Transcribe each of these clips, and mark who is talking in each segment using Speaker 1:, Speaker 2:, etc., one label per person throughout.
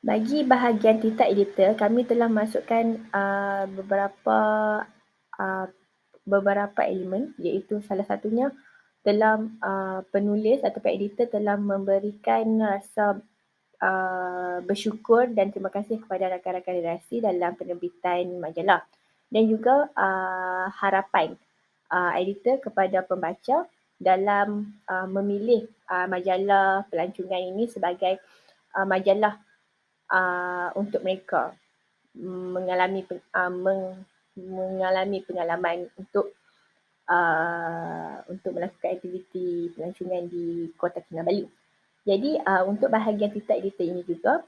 Speaker 1: Bagi bahagian tinta editor, kami telah masukkan uh, beberapa elemen, iaitu salah satunya telah penulis atau editor telah memberikan rasa bersyukur dan terima kasih kepada rakan-rakan redaksi dalam penerbitan majalah, dan juga harapan editor kepada pembaca dalam memilih majalah pelancongan ini sebagai majalah untuk mereka mengalami pengalaman untuk melakukan aktiviti pelancongan di Kota Kinabalu. Jadi untuk bahagian tinta editor ini juga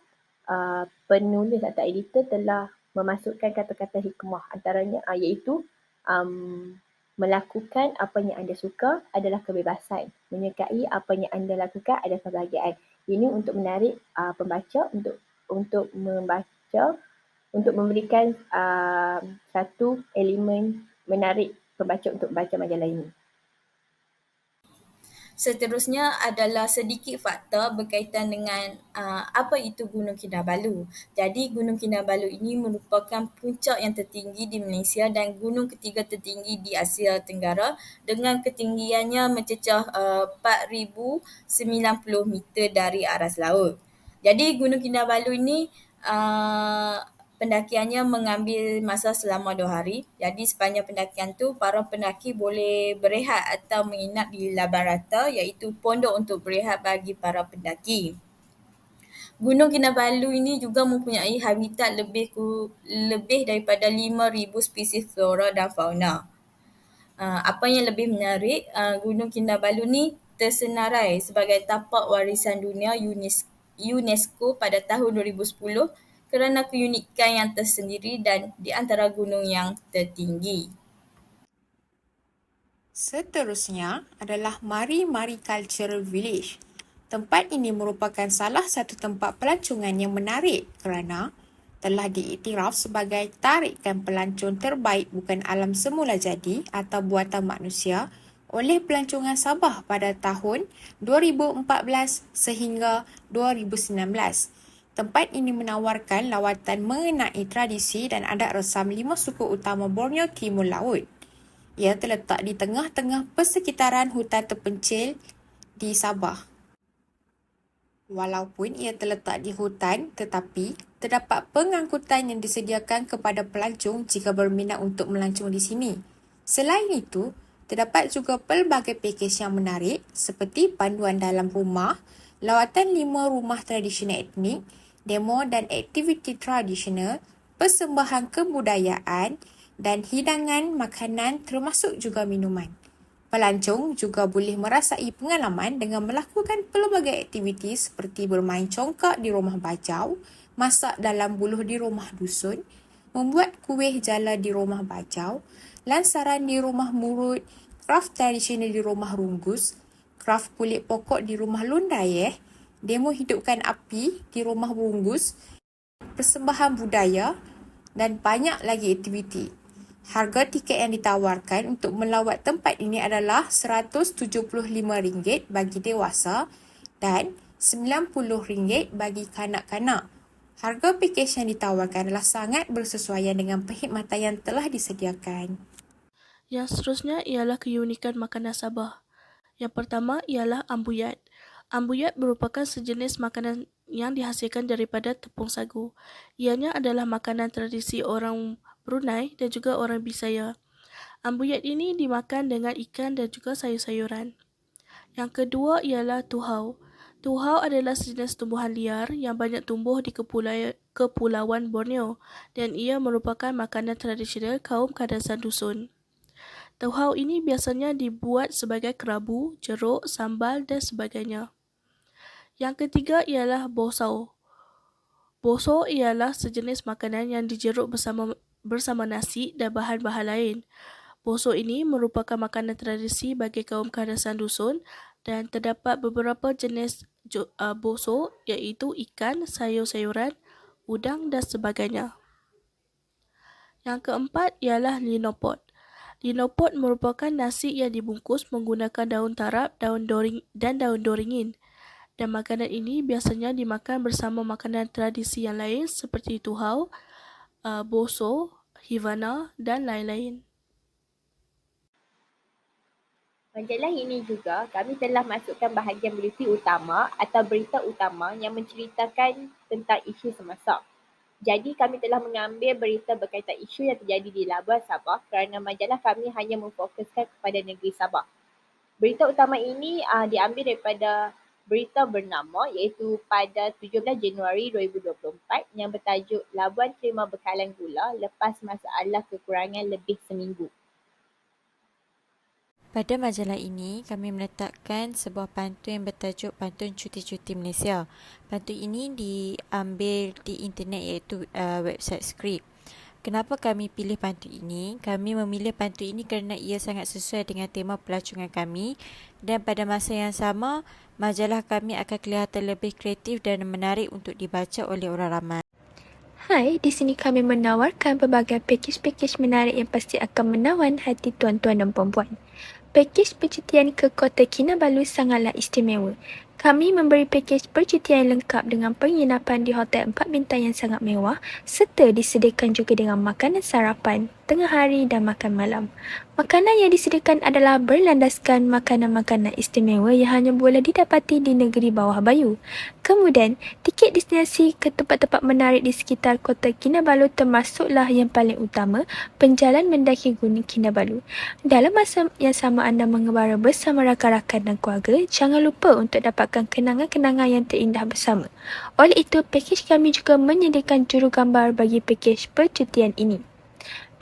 Speaker 1: penulis atau editor telah memasukkan kata-kata hikmah, antaranya iaitu melakukan apa yang anda suka adalah kebebasan, menyukai apa yang anda lakukan adalah kebahagiaan. Ini untuk menarik pembaca untuk membaca, untuk memberikan satu elemen menarik pembaca untuk membaca majalah ini.
Speaker 2: Seterusnya adalah sedikit fakta berkaitan dengan apa itu Gunung Kinabalu. Jadi Gunung Kinabalu ini merupakan puncak yang tertinggi di Malaysia dan gunung ketiga tertinggi di Asia Tenggara dengan ketinggiannya mencecah 4,090 meter dari aras laut. Jadi Gunung Kinabalu ini pendakiannya mengambil masa selama 2 hari. Jadi sepanjang pendakian tu para pendaki boleh berehat atau menginap di laban rata, iaitu pondok untuk berehat bagi para pendaki. Gunung Kinabalu ini juga mempunyai habitat lebih daripada 5,000 spesies flora dan fauna. Apa yang lebih menarik, Gunung Kinabalu ni tersenarai sebagai tapak warisan dunia UNESCO pada tahun 2010 kerana keunikan yang tersendiri dan di antara gunung yang tertinggi.
Speaker 3: Seterusnya adalah Mari Mari Cultural Village. Tempat ini merupakan salah satu tempat pelancongan yang menarik kerana telah diiktiraf sebagai tarikan pelancong terbaik bukan alam semula jadi atau buatan manusia oleh Pelancongan Sabah pada tahun 2014 sehingga 2019. Tempat ini menawarkan lawatan mengenai tradisi dan adat resam 5 suku utama Borneo Timur Laut. Ia terletak di tengah-tengah persekitaran hutan terpencil di Sabah. Walaupun ia terletak di hutan, tetapi terdapat pengangkutan yang disediakan kepada pelancong jika berminat untuk melancong di sini. Selain itu, terdapat juga pelbagai pakej yang menarik seperti panduan dalam rumah, lawatan 5 rumah tradisional etnik, demo dan aktiviti tradisional, persembahan kebudayaan dan hidangan makanan termasuk juga minuman. Pelancong juga boleh merasai pengalaman dengan melakukan pelbagai aktiviti seperti bermain congkak di rumah bajau, masak dalam buluh di rumah dusun, membuat kuih jala di rumah bajau, lansaran di rumah murut, kraft tradisional di rumah runggus, kraft kulit pokok di rumah lundayeh, demo hidupkan api di rumah runggus, persembahan budaya dan banyak lagi aktiviti. Harga tiket yang ditawarkan untuk melawat tempat ini adalah RM175 bagi dewasa dan RM90 bagi kanak-kanak. Harga pakej yang ditawarkan adalah sangat bersesuaian dengan perkhidmatan yang telah disediakan.
Speaker 4: Yang seterusnya ialah keunikan makanan Sabah. Yang pertama ialah ambuyat. Ambuyat merupakan sejenis makanan yang dihasilkan daripada tepung sagu. Ianya adalah makanan tradisi orang Brunei dan juga orang Bisaya. Ambuyat ini dimakan dengan ikan dan juga sayur-sayuran. Yang kedua ialah tuhau. Tuhau adalah sejenis tumbuhan liar yang banyak tumbuh di Kepulauan Borneo dan ia merupakan makanan tradisional kaum Kadasan Dusun. Tuhau ini biasanya dibuat sebagai kerabu, jeruk, sambal dan sebagainya. Yang ketiga ialah bosau. Bosau ialah sejenis makanan yang dijeruk bersama nasi dan bahan-bahan lain. Bosau ini merupakan makanan tradisi bagi kaum Kadasan Dusun dan terdapat beberapa jenis bosau iaitu ikan, sayur-sayuran, udang dan sebagainya. Yang keempat ialah linopot. Linopot merupakan nasi yang dibungkus menggunakan daun tarap, daun doring dan daun doringin. Dan makanan ini biasanya dimakan bersama makanan tradisi yang lain seperti tuhau, boso, hivana dan lain-lain.
Speaker 1: Majalah ini juga kami telah masukkan bahagian bulletin utama atau berita utama yang menceritakan tentang isu semasa. Jadi kami telah mengambil berita berkaitan isu yang terjadi di Labuan Sabah kerana majalah kami hanya memfokuskan kepada negeri Sabah. Berita utama ini diambil daripada berita bernama iaitu pada 17 Januari 2024 yang bertajuk Labuan terima bekalan gula lepas masalah kekurangan lebih seminggu.
Speaker 5: Pada majalah ini, kami meletakkan sebuah pantun yang bertajuk Pantun Cuti-Cuti Malaysia. Pantun ini diambil di internet iaitu website Script. Kenapa kami pilih pantun ini? Kami memilih pantun ini kerana ia sangat sesuai dengan tema pelancongan kami dan pada masa yang sama, majalah kami akan kelihatan lebih kreatif dan menarik untuk dibaca oleh orang ramai.
Speaker 6: Hai, di sini kami menawarkan pelbagai pakej-pakej menarik yang pasti akan menawan hati tuan-tuan dan puan-puan. Pakej percutian ke Kota Kinabalu sangatlah istimewa. Kami memberi pakej percutian lengkap dengan penginapan di hotel 4 bintang yang sangat mewah serta disediakan juga dengan makanan sarapan, tengah hari dan makan malam. Makanan yang disediakan adalah berlandaskan makanan-makanan istimewa yang hanya boleh didapati di negeri bawah bayu. Kemudian, tiket destinasi ke tempat-tempat menarik di sekitar Kota Kinabalu termasuklah yang paling utama, penjalan mendaki Gunung Kinabalu. Dalam masa yang sama anda mengembara bersama rakan-rakan dan keluarga, jangan lupa untuk dapatkan kenangan-kenangan yang terindah bersama. Oleh itu, pakej kami juga menyediakan juru gambar bagi pakej percutian ini.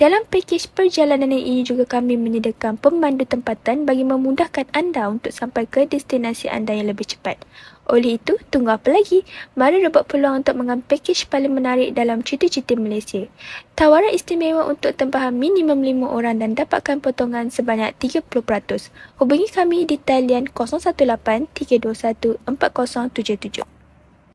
Speaker 6: Dalam pakej perjalanan ini juga kami menyediakan pemandu tempatan bagi memudahkan anda untuk sampai ke destinasi anda yang lebih cepat. Oleh itu, tunggu apa lagi? Mari rebut peluang untuk mengambil pakej paling menarik dalam cuti-cuti Malaysia. Tawaran istimewa untuk tempahan minimum 5 orang dan dapatkan potongan sebanyak 30%. Hubungi kami di talian 018 321 4077.